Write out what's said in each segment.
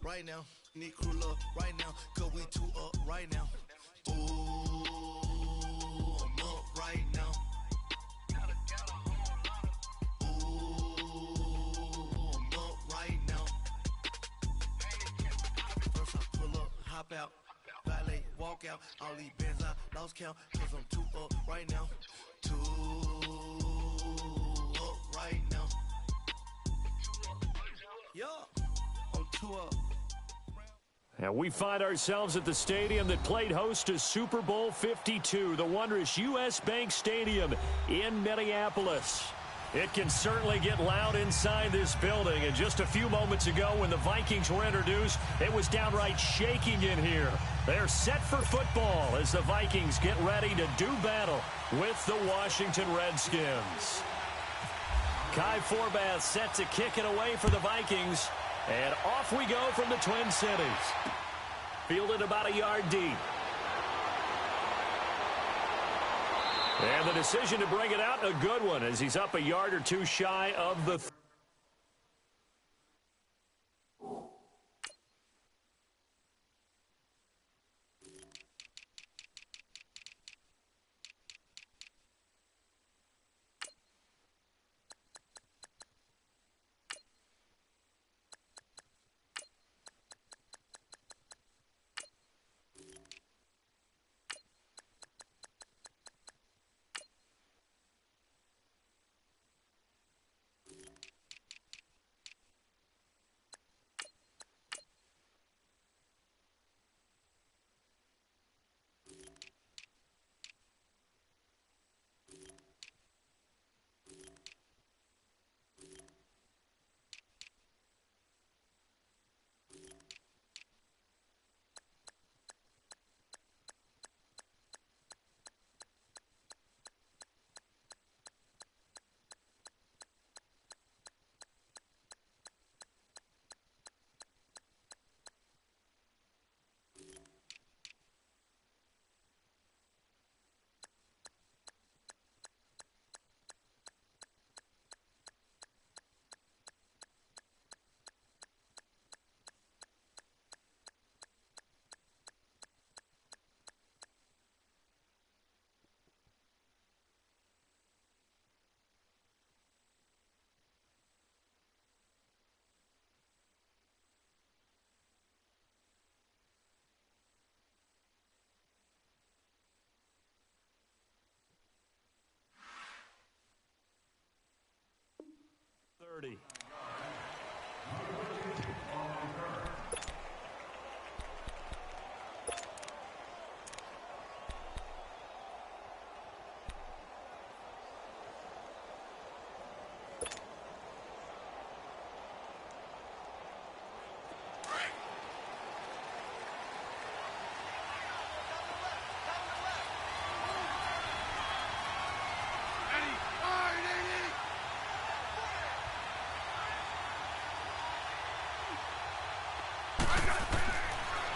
right now. Need crew love right now, cause we two up right now. Ooh, I'm up right now. Ooh, I'm up right now. First I pull up, hop out, valet, walk out. All these bands I lost count, cause I'm two up right now. Two up right now. Yeah, I'm two up. And we find ourselves at the stadium that played host to Super Bowl 52, the wondrous U.S. Bank Stadium in Minneapolis. It can certainly get loud inside this building. And just a few moments ago when the Vikings were introduced, it was downright shaking in here. They're set for football as the Vikings get ready to do battle with the Washington Redskins. Kai Forbath set to kick it away for the Vikings. And off we go from the Twin Cities. Fielded about a yard deep. And the decision to bring it out, a good one, as he's up a yard or two shy of the...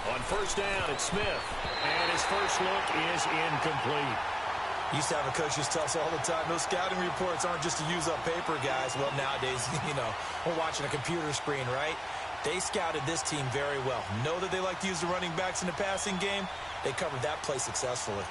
On first down, it's Smith. And his first look is incomplete. Used to have a coaches tell us all the time, those scouting reports aren't just to use up paper, guys. Well, nowadays, we're watching a computer screen, right? They scouted this team very well. Know that they like to use the running backs in the passing game. They covered that play successfully.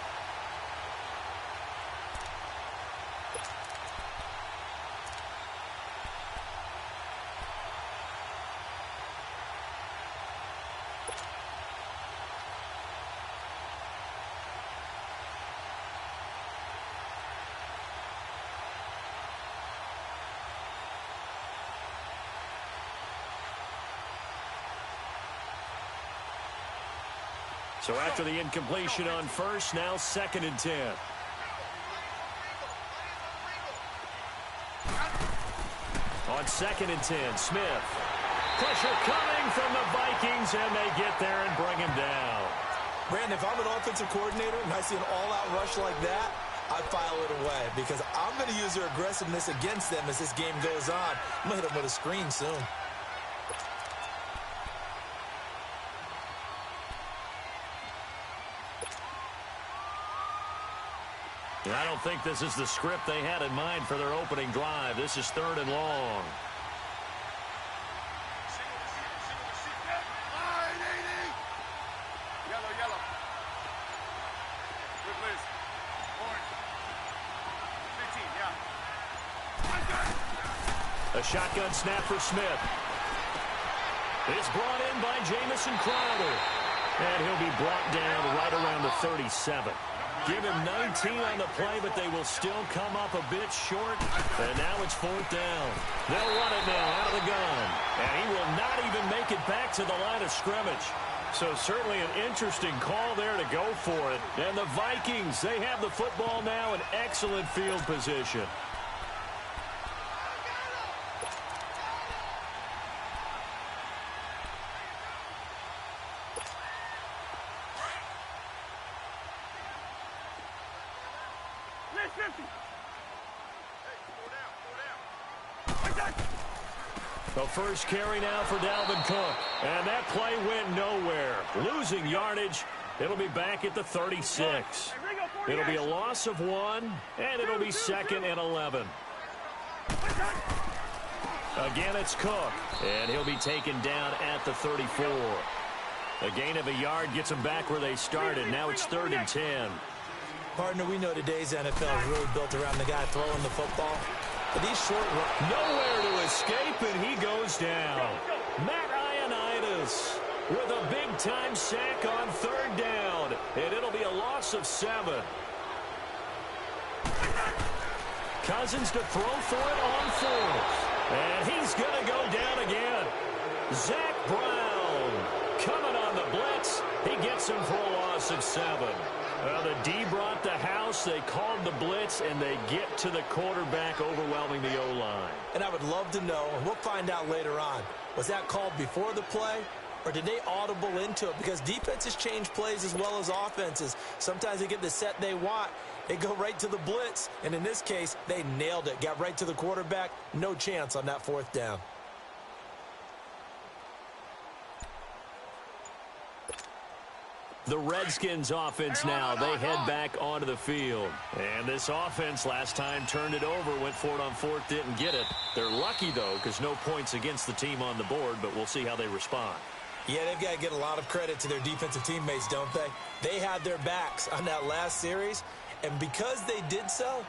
So after the incompletion on first, now 2nd and 10. On 2nd and 10, Smith. Pressure coming from the Vikings, and they get there and bring him down. Brandon, if I'm an offensive coordinator and I see an all-out rush like that, I file it away because I'm going to use their aggressiveness against them as this game goes on. I'm going to hit them with a screen soon. I don't think this is the script they had in mind for their opening drive. This is 3rd and long. A shotgun snap for Smith. It's brought in by Jamison Crowder. And he'll be brought down right around the 37. Give him 19 on the play, but they will still come up a bit short. And now it's 4th down. They'll run it now out of the gun. And he will not even make it back to the line of scrimmage. So certainly an interesting call there to go for it. And the Vikings, they have the football now in excellent field position. The first carry now for Dalvin Cook. And that play went nowhere. Losing yardage. It'll be back at the 36. It'll be a loss of 1, and it'll be 2nd and 11. Again, it's Cook. And he'll be taken down at the 34. A gain of a yard gets them back where they started. Now it's 3rd and 10. Partner, we know today's NFL is really built around the guy throwing the football. But these short runs. Nowhere to escape, and he goes down. Matt Ioannidis with a big-time sack on 3rd down. And it'll be a loss of 7. Cousins to throw for it on 4th. And he's going to go down again. Zach Brown coming on the blitz. He gets him for a loss of 7. Well, the D brought the house. They called the blitz, and they get to the quarterback, overwhelming the O-line. And I would love to know, and we'll find out later on, was that called before the play, or did they audible into it? Because defenses change plays as well as offenses. Sometimes they get the set they want. They go right to the blitz, and in this case, they nailed it. Got right to the quarterback. No chance on that 4th down. The Redskins offense now, they head back onto the field. And this offense last time turned it over, went for it on 4th, didn't get it. They're lucky, though, because no points against the team on the board, but we'll see how they respond. Yeah, they've got to get a lot of credit to their defensive teammates, don't they? They had their backs on that last series, and because they did so,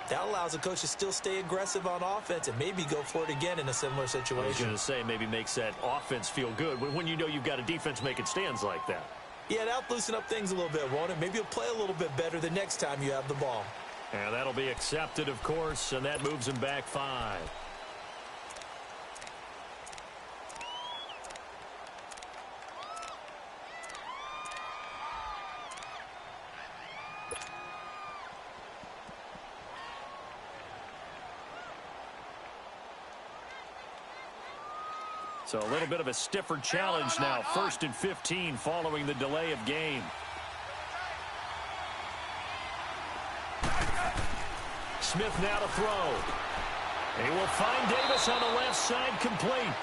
that allows the coach to still stay aggressive on offense and maybe go for it again in a similar situation. I was going to say, maybe makes that offense feel good when you know you've got a defense making stands like that. Yeah, that'll loosen up things a little bit, won't it? Maybe you'll play a little bit better the next time you have the ball. And that'll be accepted, of course, and that moves him back 5. So a little bit of a stiffer challenge now. 1st and 15 following the delay of game. Smith now to throw. He will find Davis on the left side, complete.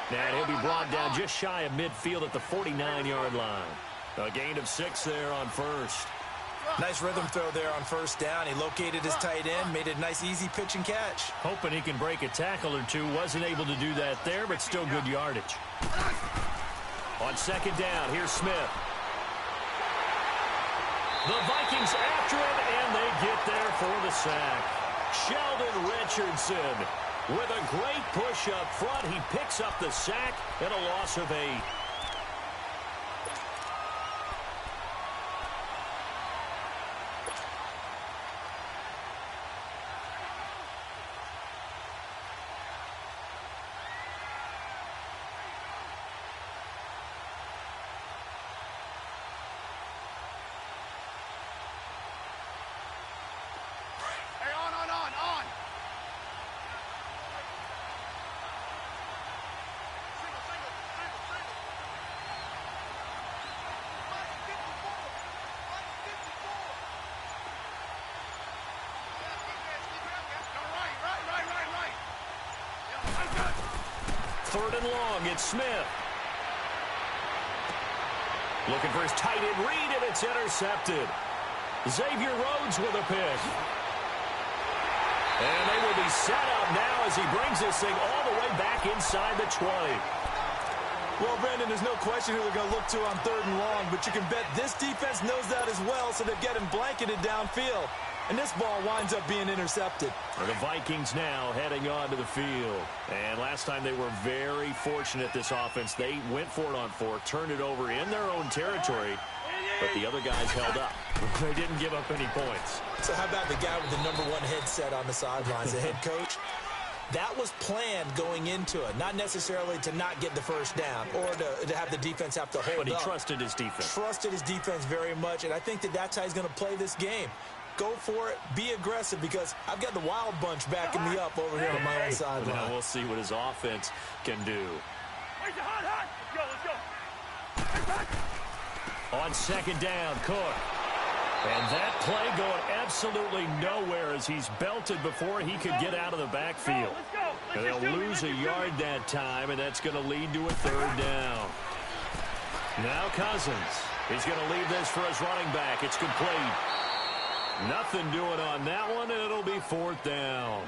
And he'll be brought down just shy of midfield at the 49-yard line. A gain of 6 there on 1st. Nice rhythm throw there on 1st down. He located his tight end, made a nice easy pitch and catch. Hoping he can break a tackle or two. Wasn't able to do that there, but still good yardage. On 2nd down, here's Smith. The Vikings after it, and they get there for the sack. Sheldon Richardson with a great push up front. He picks up the sack and a loss of 8. Third and long, it's Smith. Looking for his tight end read, and it's intercepted. Xavier Rhodes with a pick. And they will be set up now as he brings this thing all the way back inside the 20. Well, Brandon, there's no question who they're going to look to on 3rd and long, but you can bet this defense knows that as well, so they've got him blanketed downfield. and this ball winds up being intercepted. And the Vikings now heading onto the field. And last time they were very fortunate, this offense. They went for it on 4, turned it over in their own territory, but the other guys held up. They didn't give up any points. So how about the guy with the #1 headset on the sidelines, the head coach? That was planned going into it, not necessarily to not get the first down or to have the defense have to hold up. But he trusted his defense. Trusted his defense very much, and I think that's how he's going to play this game. Go for it, be aggressive, because I've got the wild bunch backing me up over here on my own sideline. Now we'll see what his offense can do. On second down, Cook. And that play going absolutely nowhere as he's belted before he could get out of the backfield. And they'll lose a yard that time, and that's going to lead to a 3rd down. Now Cousins. He's going to leave this for his running back. It's complete. Nothing doing on that one, and it'll be 4th down.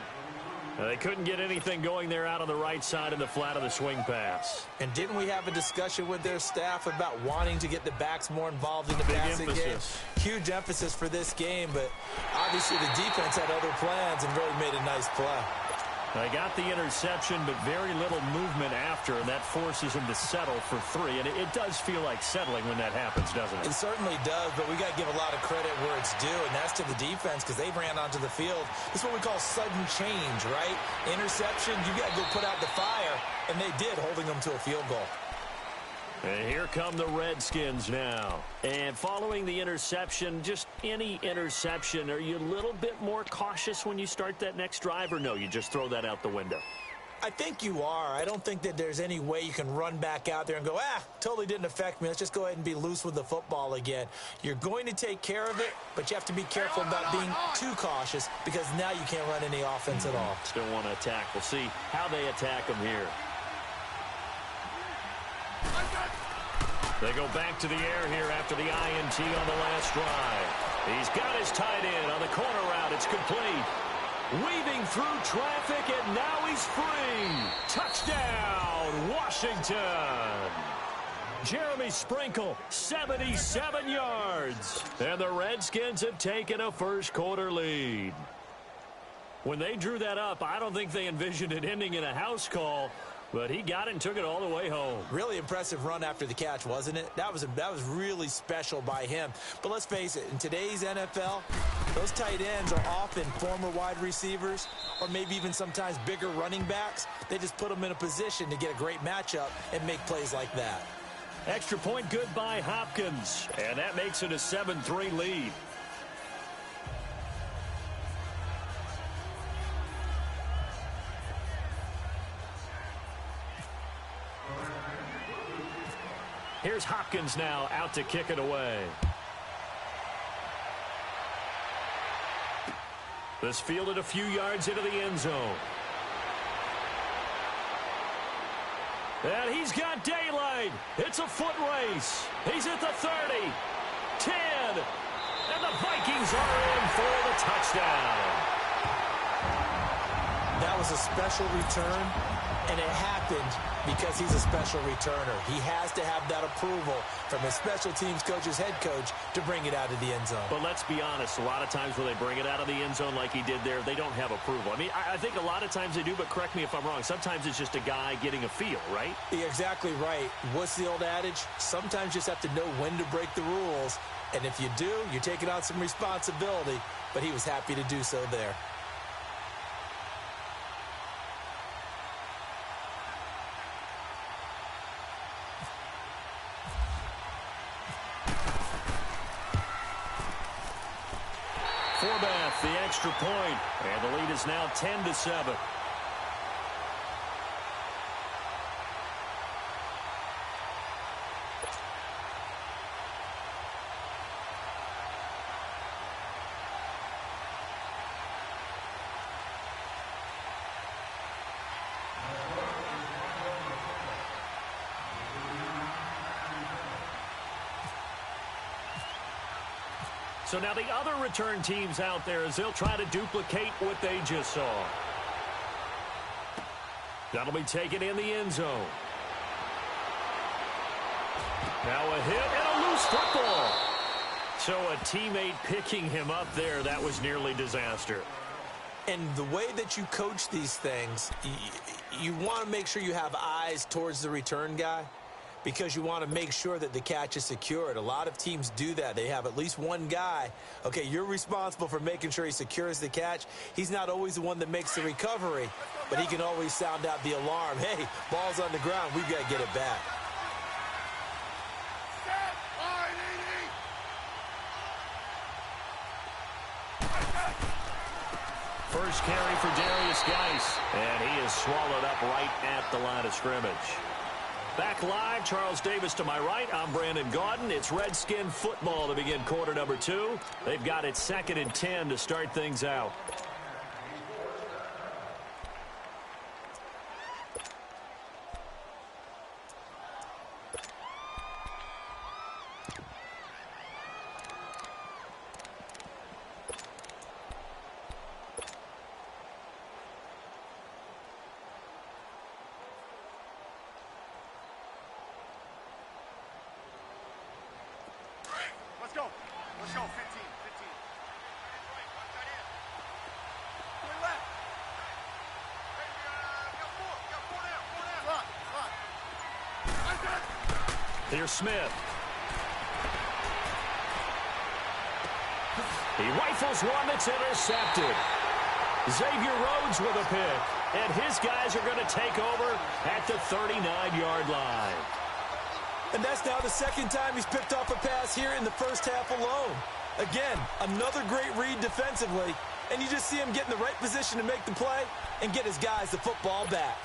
Now, they couldn't get anything going there out on the right side in the flat of the swing pass. And didn't we have a discussion with their staff about wanting to get the backs more involved in the passing game? Huge emphasis for this game, but obviously the defense had other plans and really made a nice play. They got the interception, but very little movement after, and that forces him to settle for 3. And it does feel like settling when that happens, doesn't it? It certainly does, but we got to give a lot of credit where it's due, and that's to the defense because they ran onto the field. This is what we call sudden change, right? Interception, you got to go put out the fire, and they did, holding them to a field goal. And here come the Redskins now. And following the interception, just any interception, are you a little bit more cautious when you start that next drive, or no, you just throw that out the window? I think you are. I don't think that there's any way you can run back out there and go, totally didn't affect me. Let's just go ahead and be loose with the football again. You're going to take care of it, but you have to be careful about being too cautious because now you can't run any offense at all. Still want to attack. We'll see how they attack them here. They go back to the air here after the INT on the last drive. He's got his tight end on the corner route. It's complete. Weaving through traffic, and now he's free. Touchdown, Washington. Jeremy Sprinkle, 77 yards. And the Redskins have taken a first-quarter lead. When they drew that up, I don't think they envisioned it ending in a house call. But he got it and took it all the way home. Really impressive run after the catch, wasn't it? That was really special by him. But let's face it, in today's NFL, those tight ends are often former wide receivers or maybe even sometimes bigger running backs. They just put them in a position to get a great matchup and make plays like that. Extra point good by Hopkins. And that makes it a 7-3 lead. Here's Hopkins now out to kick it away. This fielded a few yards into the end zone. And he's got daylight. It's a foot race. He's at the 30, 10, and the Vikings are in for the touchdown. That was a special return, and it happened because he's a special returner. He has to have that approval from his special teams coach's head coach to bring it out of the end zone. But let's be honest, a lot of times when they bring it out of the end zone like he did there, they don't have approval. I mean, I think a lot of times they do, but correct me if I'm wrong. Sometimes it's just a guy getting a feel, right? You're exactly right. What's the old adage? Sometimes you just have to know when to break the rules. And if you do, you're taking on some responsibility. But he was happy to do so there. Forbath, the extra point, and the lead is now 10-7. So now the other return teams out there as they'll try to duplicate what they just saw. That'll be taken in the end zone. Now a hit and a loose football. So a teammate picking him up there, that was nearly disaster. And the way that you coach these things, you want to make sure you have eyes towards the return guy because you want to make sure that the catch is secured. A lot of teams do that. They have at least one guy. Okay, you're responsible for making sure he secures the catch. He's not always the one that makes the recovery, but he can always sound out the alarm. Hey, ball's on the ground. We've got to get it back. First carry for Darius Geis, and he is swallowed up right at the line of scrimmage. Back live, Charles Davis to my right. I'm Brandon Gaudin. It's Redskin football to begin quarter number 2. They've got it 2nd and 10 to start things out. Let's go, 15. Here's Smith. He rifles one that's intercepted. Xavier Rhodes with a pick. And his guys are going to take over at the 39-yard line. And that's now the second time he's picked off a pass here in the first half alone. Again, another great read defensively, and you just see him get in the right position to make the play and get his guys the football back.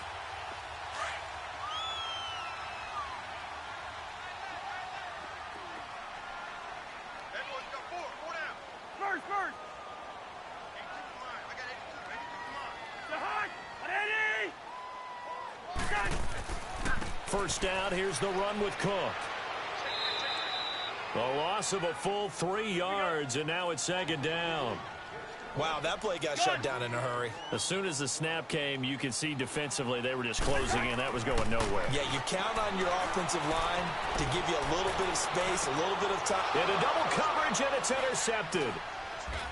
First down, here's the run with Cook. The loss of a full 3 yards, and now it's 2nd down. Wow, that play got shut down in a hurry. As soon as the snap came, you could see defensively they were just closing in. That was going nowhere. Yeah, you count on your offensive line to give you a little bit of space, a little bit of time. And a double coverage, and it's intercepted.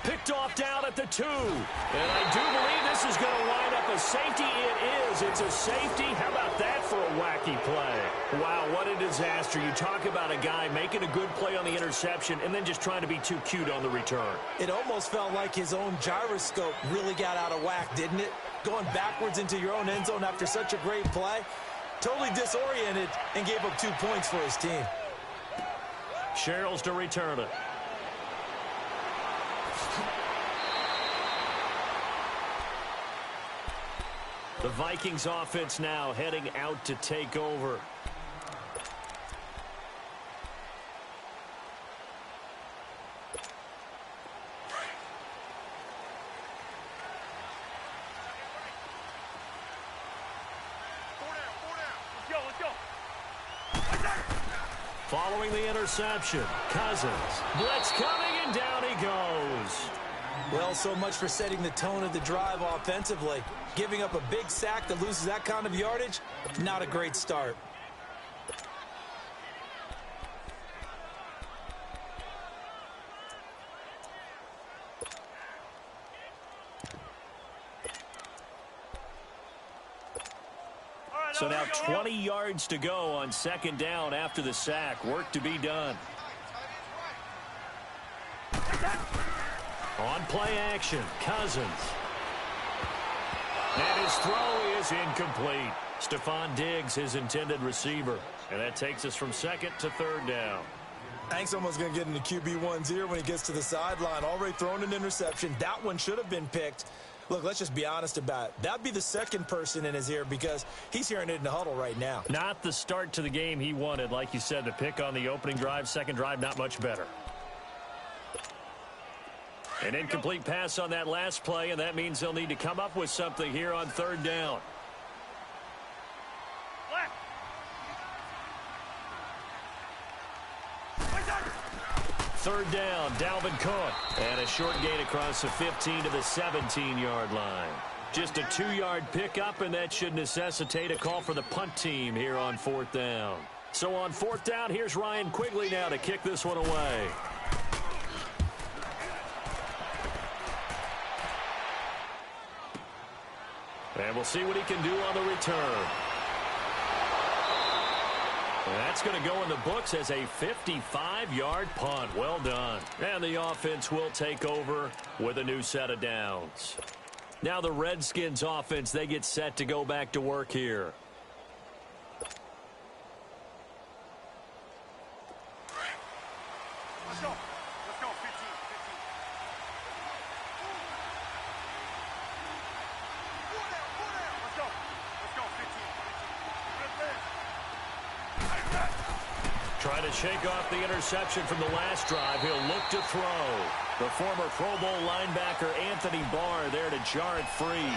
Picked off down at the 2. And I do believe this is going to wind up a safety. It is. It's a safety. How about that for a wacky play? Wow, what a disaster. You talk about a guy making a good play on the interception and then just trying to be too cute on the return. It almost felt like his own gyroscope really got out of whack, didn't it? Going backwards into your own end zone after such a great play. Totally disoriented and gave up 2 points for his team. Sherrills to return it. The Vikings offense now heading out to take over. Let's go. Following the interception, Cousins. Blitz coming, and down he goes. Well, so much for setting the tone of the drive offensively. Giving up a big sack that loses that kind of yardage, not a great start. So now 20 yards to go on 2nd down after the sack. Work to be done. On play action, Cousins. And his throw is incomplete. Stephon Diggs, his intended receiver. And that takes us from 2nd to 3rd down. Hank's almost going to get into QB1's ear when he gets to the sideline. Already thrown an interception. That one should have been picked. Look, let's just be honest about it. That'd be the second person in his ear because he's hearing it in the huddle right now. Not the start to the game he wanted. Like you said, the pick on the opening drive, second drive, not much better. An incomplete pass on that last play, and that means they'll need to come up with something here on 3rd down. Third down, Dalvin Cook. And a short gain across the 15 to the 17-yard line. Just a 2-yard pickup, and that should necessitate a call for the punt team here on 4th down. So on 4th down, here's Ryan Quigley now to kick this one away. And we'll see what he can do on the return. And that's going to go in the books as a 55-yard punt. Well done. And the offense will take over with a new set of downs. Now the Redskins offense, they get set to go back to work here. Let's go. Let's go. 15. Let's go. Let's go. 15. Trying to shake off the interception from the last drive. He'll look to throw. The former Pro Bowl linebacker Anthony Barr there to jar it free.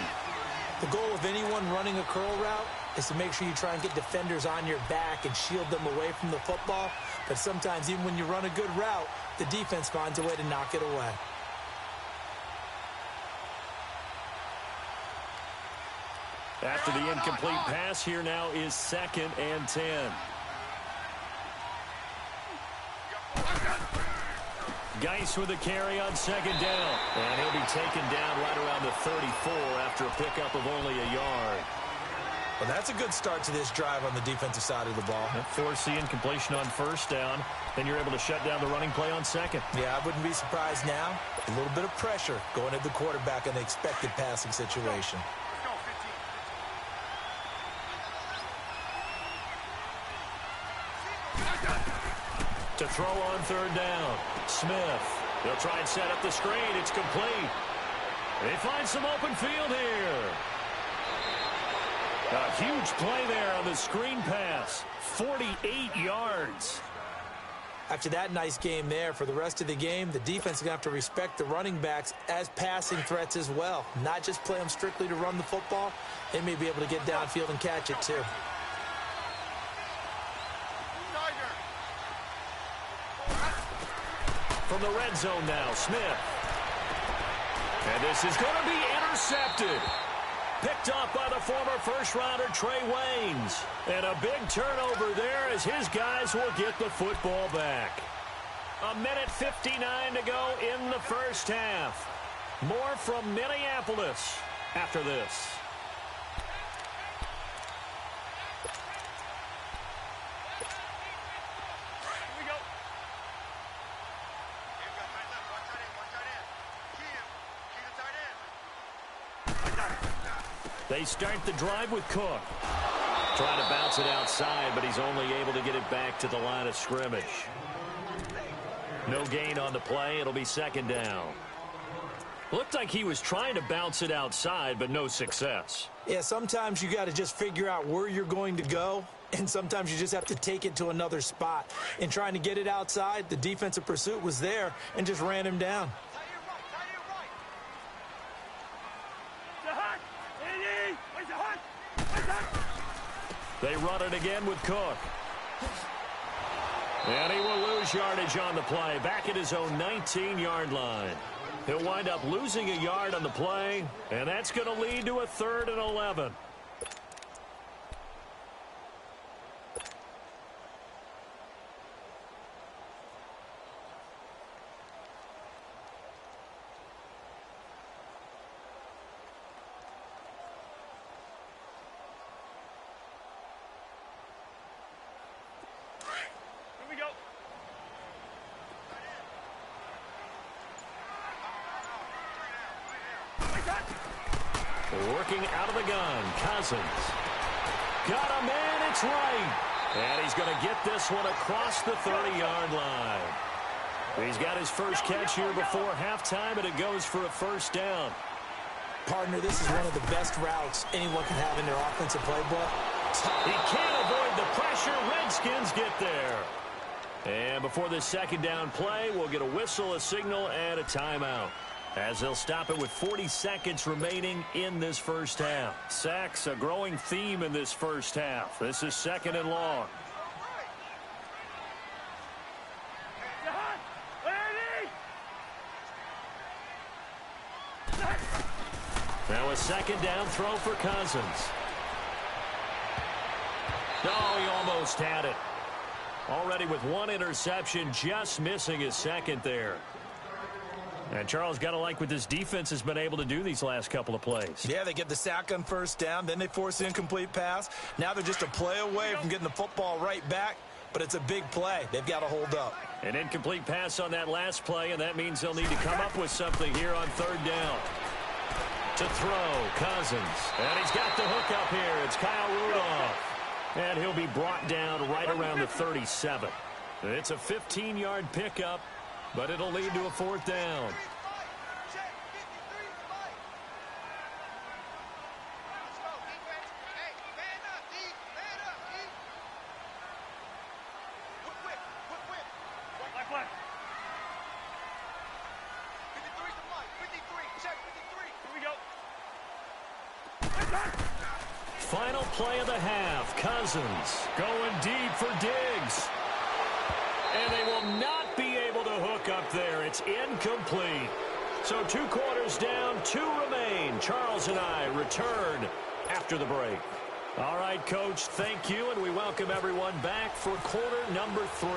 The goal of anyone running a curl route is to make sure you try and get defenders on your back and shield them away from the football. But sometimes even when you run a good route, the defense finds a way to knock it away. After the incomplete pass, here now is 2nd and 10. Geis with a carry on 2nd down. And he'll be taken down right around the 34 after a pickup of only a yard. Well, that's a good start to this drive on the defensive side of the ball. Force the incompletion on 1st down. Then you're able to shut down the running play on 2nd. Yeah, I wouldn't be surprised now. A little bit of pressure going at the quarterback in the expected passing situation. Let's go. 15. To throw on 3rd down. Smith. They'll try and set up the screen. It's complete. They find some open field here. A huge play there on the screen pass. 48 yards. After that nice game there, for the rest of the game, the defense is going to have to respect the running backs as passing threats as well. Not just play them strictly to run the football. They may be able to get downfield and catch it too. From the red zone now, Smith. And this is going to be intercepted. Picked up by the former first-rounder Trey Waynes. And a big turnover there as his guys will get the football back. 1:59 to go in the first half. More from Minneapolis after this. They start the drive with Cook. Trying to bounce it outside, but he's only able to get it back to the line of scrimmage. No gain on the play. It'll be 2nd down. Looked like he was trying to bounce it outside, but no success. Yeah, sometimes you got to just figure out where you're going to go, and sometimes you just have to take it to another spot. In trying to get it outside, the defensive pursuit was there and just ran him down. They run it again with Cook. And he will lose yardage on the play. Back at his own 19-yard line. He'll wind up losing a yard on the play, and that's going to lead to a 3rd and 11. Working out of the gun, Cousins. Got a man, it's right. And he's going to get this one across the 30-yard line. He's got his first catch here before halftime, and it goes for a 1st down. Partner, this is one of the best routes anyone can have in their offensive playbook. He can't avoid the pressure. Redskins get there. And before this 2nd down play, we'll get a whistle, a signal, and a timeout, as they'll stop it with 40 seconds remaining in this first half. Sacks, a growing theme in this first half. This is 2nd and long. Now a 2nd down throw for Cousins. Oh, he almost had it. Already with 1 interception, just missing his 2nd there. And Charles, got to like what this defense has been able to do these last couple of plays. Yeah, they get the sack on first down, then they force the incomplete pass. Now they're just a play away from getting the football right back, but it's a big play. They've got to hold up. An incomplete pass on that last play, and that means they'll need to come up with something here on third down. To throw, Cousins. And he's got the hook up here. It's Kyle Rudolph. And he'll be brought down right around the 37. It's a 15-yard pickup, but it'll lead to a fourth down. Final play of the half. Cousins going deep for Diggs. And they will not be able to hook up there. It's incomplete. So 2 quarters down, 2 remain. Charles and I return after the break. All right, Coach, thank you, and we welcome everyone back for quarter number 3.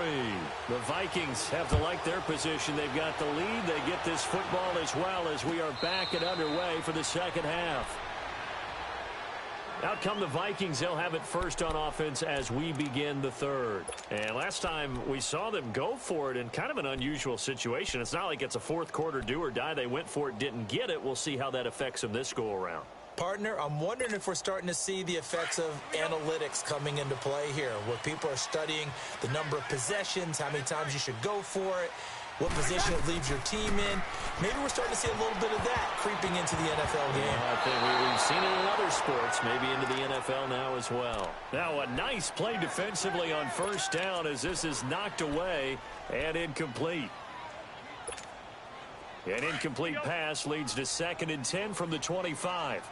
The Vikings have to like their position. They've got the lead. They get this football as well as we are back and underway for the second half. Out come the Vikings. They'll have it first on offense as we begin the third. And last time we saw them go for it in kind of an unusual situation. It's not like it's a fourth quarter do or die. They went for it, didn't get it. We'll see how that affects them this go around. Partner, I'm wondering if we're starting to see the effects of analytics coming into play here, where people are studying the number of possessions, how many times you should go for it, what position it leaves your team in. Maybe we're starting to see a little bit of that creeping into the NFL game. I think we've seen it in other sports, maybe into the NFL now as well. Now a nice play defensively on first down as this is knocked away and incomplete. An incomplete pass leads to 2nd and 10 from the 25.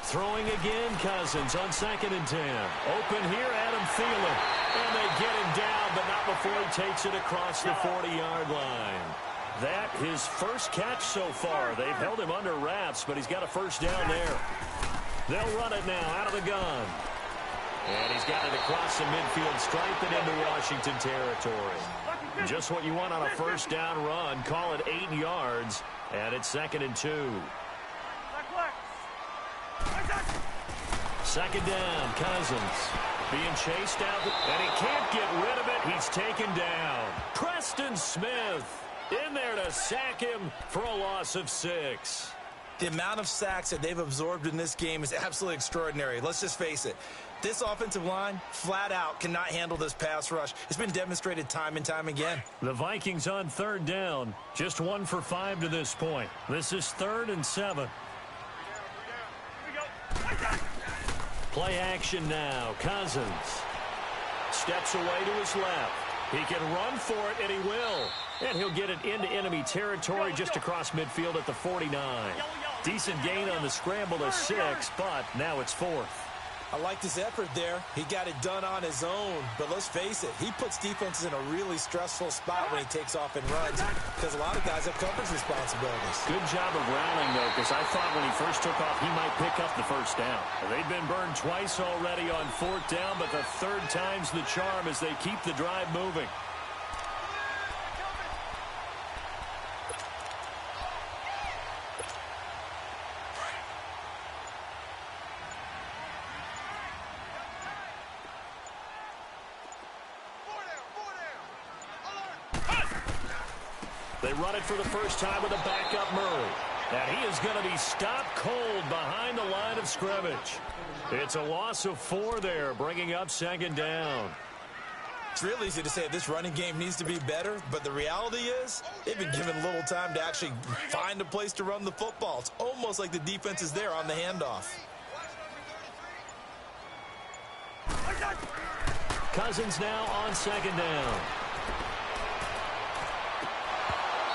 Throwing again, Cousins on 2nd and 10. Open here, Adam Thielen. And they get him down, but not before he takes it across the 40-yard line. That his first catch so far. They've held him under wraps, but he's got a first down there. They'll run it now out of the gun. And he's got it across the midfield stripe and into Washington territory. Just what you want on a first down run. Call it 8 yards, and it's 2nd and 2. 2nd down, Cousins being chased out, and he can't get rid of it. He's taken down. Preston Smith in there to sack him for a loss of 6. The amount of sacks that they've absorbed in this game is absolutely extraordinary. Let's just face it. This offensive line, flat out, cannot handle this pass rush. It's been demonstrated time and time again. The Vikings on 3rd down, just 1 for 5 to this point. This is 3rd and 7. Play action now. Cousins steps away to his left. He can run for it, and he will. And he'll get it into enemy territory just across midfield at the 49. Decent gain on the scramble to 6, but now it's 4th. I liked his effort there. He got it done on his own. But let's face it, he puts defenses in a really stressful spot when he takes off and runs because a lot of guys have coverage responsibilities. Good job of rallying, though, because I thought when he first took off, he might pick up the first down. They've been burned twice already on 4th down, but the 3rd time's the charm as they keep the drive moving. They run it for the first time with a backup Murray. And he is going to be stopped cold behind the line of scrimmage. It's a loss of 4 there, bringing up 2nd down. It's real easy to say this running game needs to be better, but the reality is they've been given little time to actually find a place to run the football. It's almost like the defense is there on the handoff. Cousins now on 2nd down.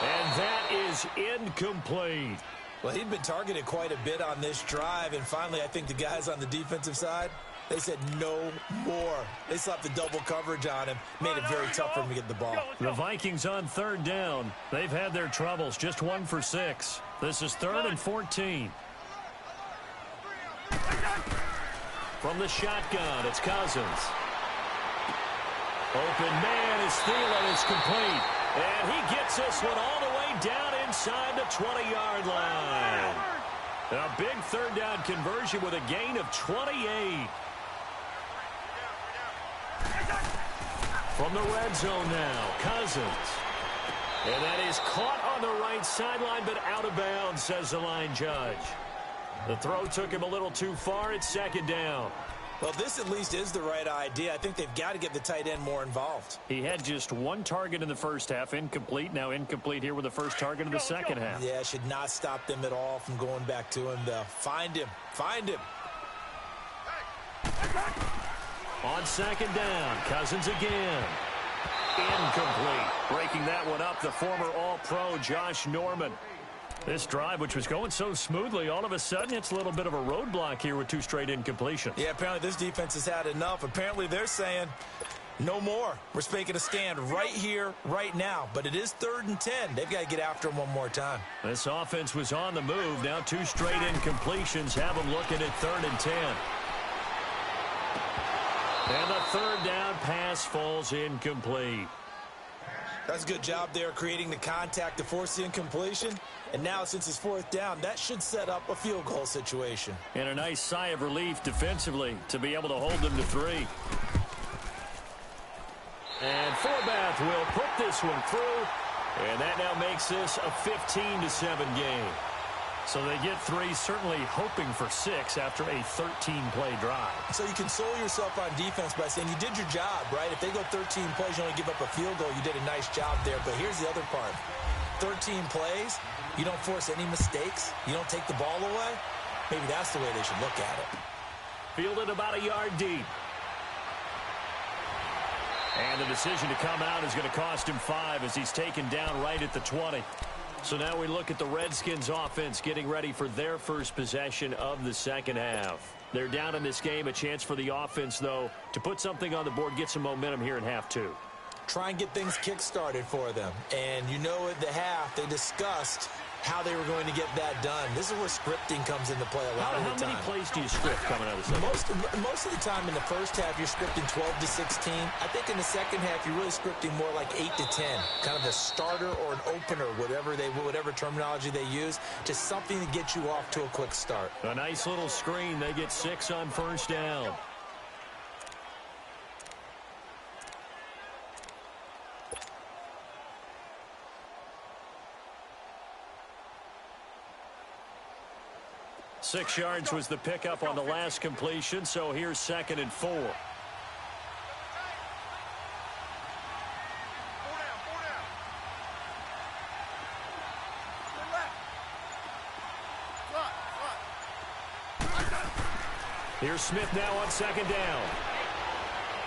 And that is incomplete. Well, he'd been targeted quite a bit on this drive, and finally I think the guys on the defensive side, they said no more. They slapped the double coverage on him, made it very tough for him to get the ball. The Vikings on 3rd down. They've had their troubles, just 1 for 6. This is 3rd and 14. From the shotgun, it's Cousins. Open man is Thielen is complete. And he gets this one all the way down inside the 20-yard line. A big third down conversion with a gain of 28. From the red zone now, Cousins. And that is caught on the right sideline, but out of bounds, says the line judge. The throw took him a little too far. It's second down. Well, this at least is the right idea. I think they've got to get the tight end more involved. He had just one target in the first half, incomplete. Now incomplete here with the first target in the second half. Yeah, should not stop them at all from going back to him, though. Find him. Find him. On second down, Cousins again. Incomplete. Breaking that one up, the former All-Pro Josh Norman. This drive, which was going so smoothly, all of a sudden it's a little bit of a roadblock here with two straight incompletions. Yeah, apparently this defense has had enough. Apparently they're saying, no more. We're making a stand right here, right now. But it is 3rd and 10. They've got to get after him one more time. This offense was on the move. Now two straight incompletions have them looking at 3rd and 10. And the third down pass falls incomplete. That's a good job there creating the contact to force the incompletion. And now since it's 4th down, that should set up a field goal situation. And a nice sigh of relief defensively to be able to hold them to 3. And Forbath will put this one through. And that now makes this a 15-7 game. So they get 3, certainly hoping for 6 after a 13-play drive. So you console yourself on defense by saying you did your job, right? If they go 13 plays, you only give up a field goal, you did a nice job there. But here's the other part. 13 plays, you don't force any mistakes, you don't take the ball away. Maybe that's the way they should look at it. Fielded about a yard deep. And the decision to come out is going to cost him 5 as he's taken down right at the 20. So now we look at the Redskins offense getting ready for their first possession of the second half. They're down in this game. A chance for the offense, though, to put something on the board, get some momentum here in half 2. Try and get things kick-started for them. And you know at the half, they discussed how they were going to get that done. This is where scripting comes into play a lot of the time. How many plays do you script coming out of the second? Most of the time in the first half, you're scripting 12 to 16. I think in the second half, you're really scripting more like 8 to 10. Kind of a starter or an opener, whatever terminology they use, just something to get you off to a quick start. A nice little screen. They get 6 on first down. Six yards was the pickup on the last completion, so here's 2nd and 4. Here's Smith now on 2nd down.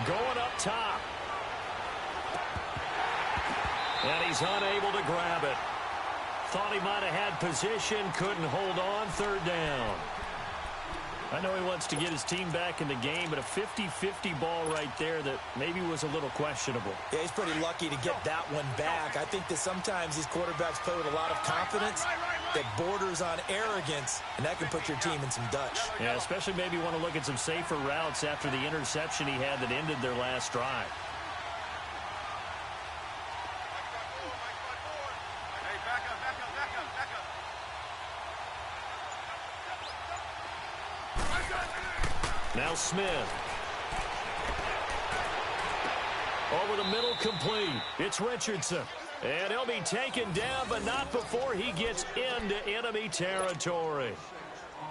Going up top. And he's unable to grab it. Thought he might have had position, couldn't hold on, 3rd down. I know he wants to get his team back in the game, but a 50-50 ball right there that maybe was a little questionable. Yeah, he's pretty lucky to get that one back. I think that sometimes these quarterbacks play with a lot of confidence that borders on arrogance, and that can put your team in some Dutch. Yeah, especially maybe want to look at some safer routes after the interception he had that ended their last drive. Now Smith. Over the middle, complete. It's Richardson. And he'll be taken down, but not before he gets into enemy territory.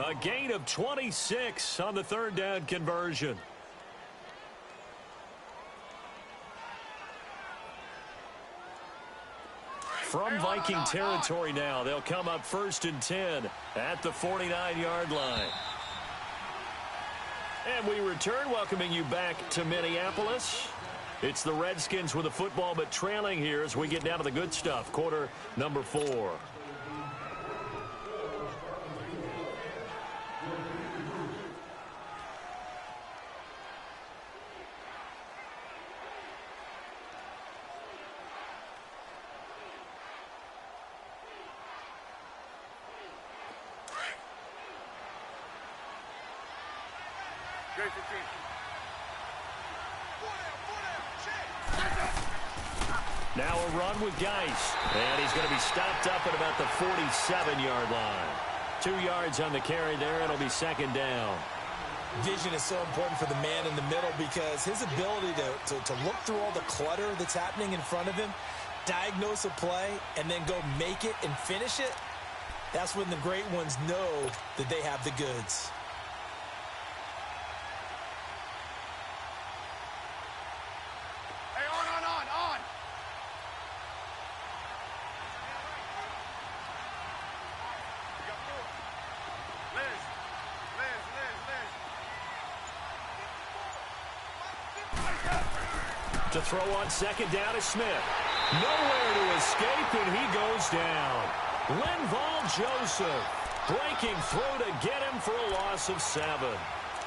A gain of 26 on the 3rd down conversion. From Viking territory now, they'll come up 1st and 10 at the 49-yard line. And we return, welcoming you back to Minneapolis. It's the Redskins with the football, but trailing here as we get down to the good stuff. Quarter number 4. Now a run with Geis. And he's going to be stopped up at about the 47-yard line. 2 yards on the carry there. It'll be second down. Vision is so important for the man in the middle because his ability to look through all the clutter that's happening in front of him, diagnose a play, and then go make it and finish it, that's when the great ones know that they have the goods. Hey, on. You got 4. Liz. To throw on second down is Smith. Nowhere to escape, and he goes down. Linval Joseph breaking through to get him for a loss of 7.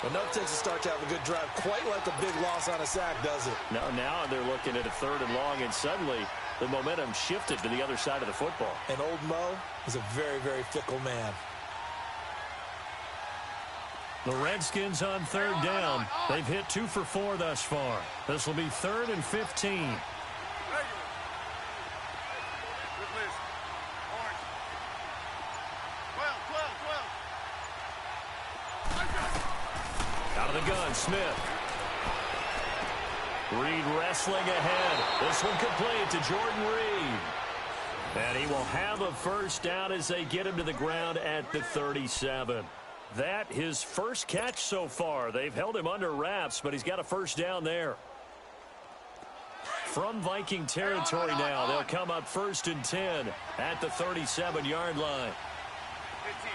Enough takes a start to have a good drive, quite like a big loss on a sack, does it? Now they're looking at a 3rd and long, and suddenly the momentum shifted to the other side of the football. And old Mo is a very, very fickle man. The Redskins on 3rd down. They've hit 2 for 4 thus far. This will be 3rd and 15. Good Liz. Orange. 12. Out of the gun, Smith. Reed wrestling ahead. This one complete to Jordan Reed. And he will have a first down as they get him to the ground at the 37. That his first catch so far. They've held him under wraps, but he's got a first down there. From Viking territory now, they'll come up 1st and 10 at the 37-yard line. 15.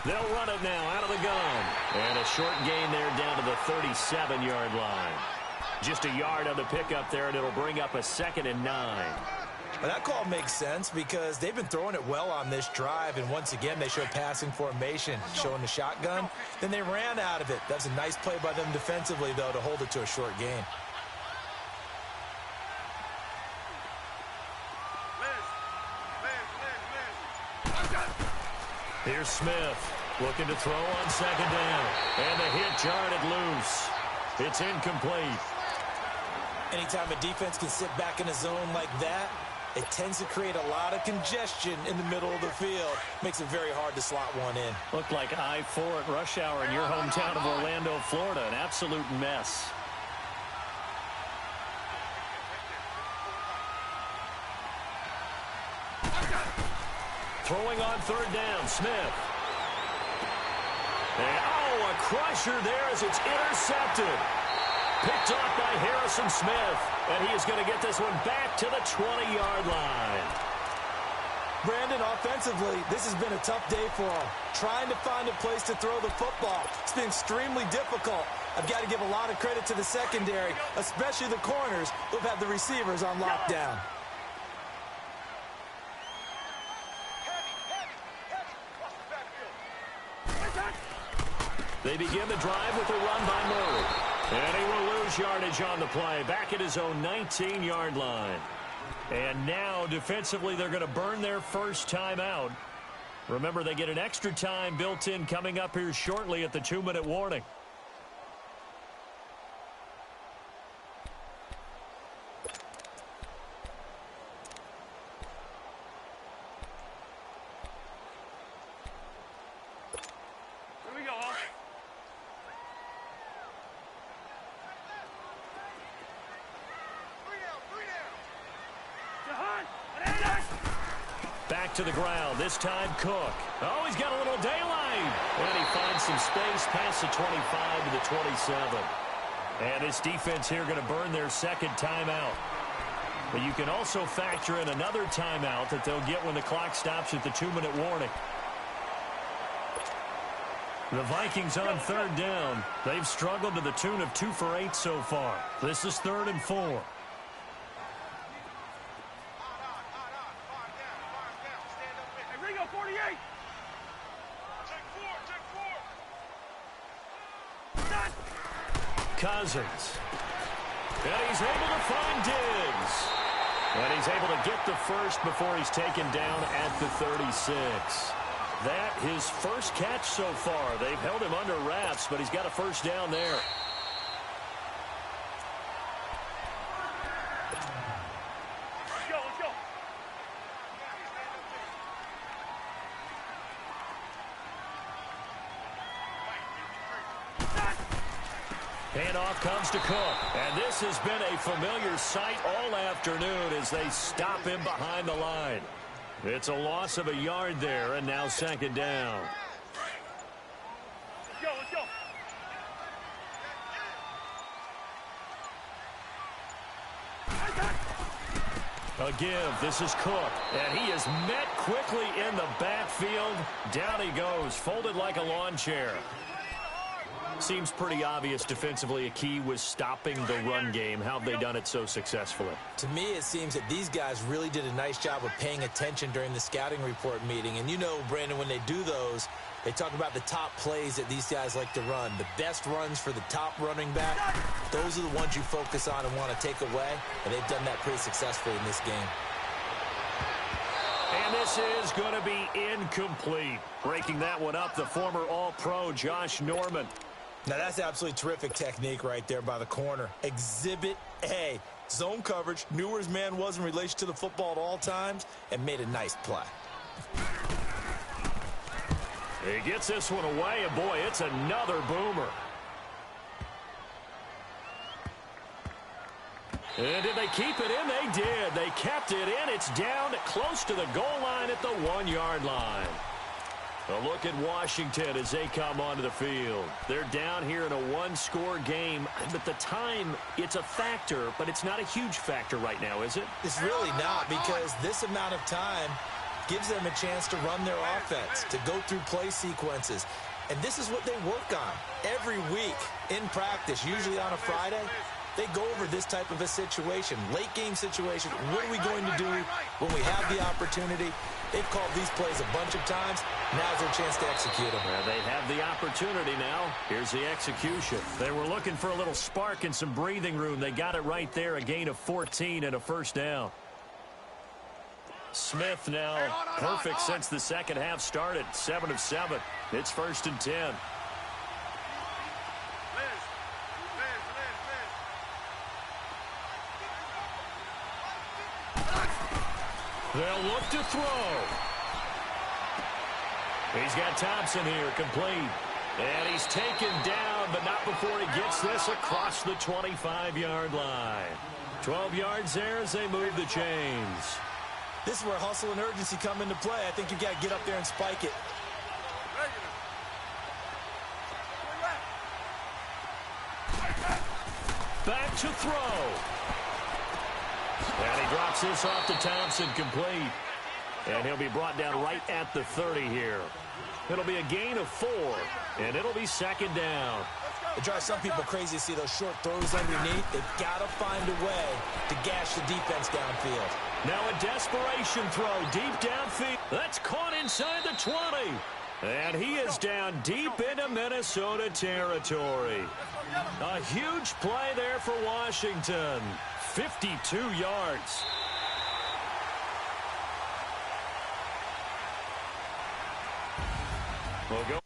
They'll run it now out of the gun. And a short gain there down to the 37-yard line. Just a yard on the pickup there, and it'll bring up a 2nd and 9. But that call makes sense because they've been throwing it well on this drive, and once again they showed passing formation, showing the shotgun. Then they ran out of it. That's a nice play by them defensively, though, to hold it to a short gain. Here's Smith looking to throw on 2nd down. And the hit jarred it loose. It's incomplete. Anytime a defense can sit back in a zone like that, it tends to create a lot of congestion in the middle of the field. Makes it very hard to slot one in. Looked like I-4 at rush hour in your hometown of Orlando, Florida. An absolute mess. Throwing on 3rd down, Smith. And, a crusher there as it's intercepted. Picked off by Harrison Smith, and he is going to get this one back to the 20-yard line. Brandon, offensively, this has been a tough day for him. Trying to find a place to throw the football. It's been extremely difficult. I've got to give a lot of credit to the secondary, especially the corners who've had the receivers on lockdown. They begin the drive with a run by Murray. And he will lose yardage on the play, back at his own 19-yard line. And now, defensively, they're going to burn their first timeout. Remember, they get an extra time built in coming up here shortly at the 2-minute warning. Back to the ground, this time Cook. Oh, he's got a little daylight. And he finds some space past the 25 to the 27. And this defense here going to burn their second timeout. But you can also factor in another timeout that they'll get when the clock stops at the 2-minute warning. The Vikings on 3rd down. They've struggled to the tune of 2 for 8 so far. This is 3rd and 4. Cousins. And he's able to find Diggs. And he's able to get the first before he's taken down at the 36. That his first catch so far. They've held him under wraps, but he's got a first down there. Handoff comes to Cook. And this has been a familiar sight all afternoon as they stop him behind the line. It's a loss of a yard there, and now second down. Let's go, let's go. A give. This is Cook. And he is met quickly in the backfield. Down he goes, folded like a lawn chair. Seems pretty obvious defensively a key was stopping the run game. How have they done it so successfully? To me, it seems that these guys really did a nice job of paying attention during the scouting report meeting. And you know, Brandon, when they do those, they talk about the top plays that these guys like to run. The best runs for the top running back, those are the ones you focus on and want to take away. And they've done that pretty successfully in this game. And this is going to be incomplete. Breaking that one up, the former All-Pro Josh Norman. Now, that's absolutely terrific technique right there by the corner. Exhibit A. Zone coverage, knew where his man was in relation to the football at all times, and made a nice play. He gets this one away, and boy, it's another boomer. And did they keep it in? They did. They kept it in. It's down close to the goal line at the 1-yard line. A look at Washington as they come onto the field. They're down here in a one-score game. But the time, it's a factor, but it's not a huge factor right now, is it? It's really not, because this amount of time gives them a chance to run their offense, to go through play sequences. And this is what they work on every week in practice, usually on a Friday. They go over this type of a situation, late-game situation. What are we going to do when we have the opportunity? They've called these plays a bunch of times. Now's their chance to execute them. Well, they have the opportunity now. Here's the execution. They were looking for a little spark and some breathing room. They got it right there, a gain of 14 and a first down. Smith now perfect since the second half started. 7 of 7. It's 1st and 10. They'll look to throw. He's got Thompson here, complete. And he's taken down, but not before he gets this across the 25-yard line. 12 yards there as they move the chains. This is where hustle and urgency come into play. I think you've got to get up there and spike it. Back to throw. And he drops this off to Thompson, complete. And he'll be brought down right at the 30 here. It'll be a gain of 4, and it'll be second down. It drives some people crazy to see those short throws underneath. They've got to find a way to gash the defense downfield. Now a desperation throw deep downfield. That's caught inside the 20. And he is down deep into Minnesota territory. A huge play there for Washington. 52 yards. We'll go.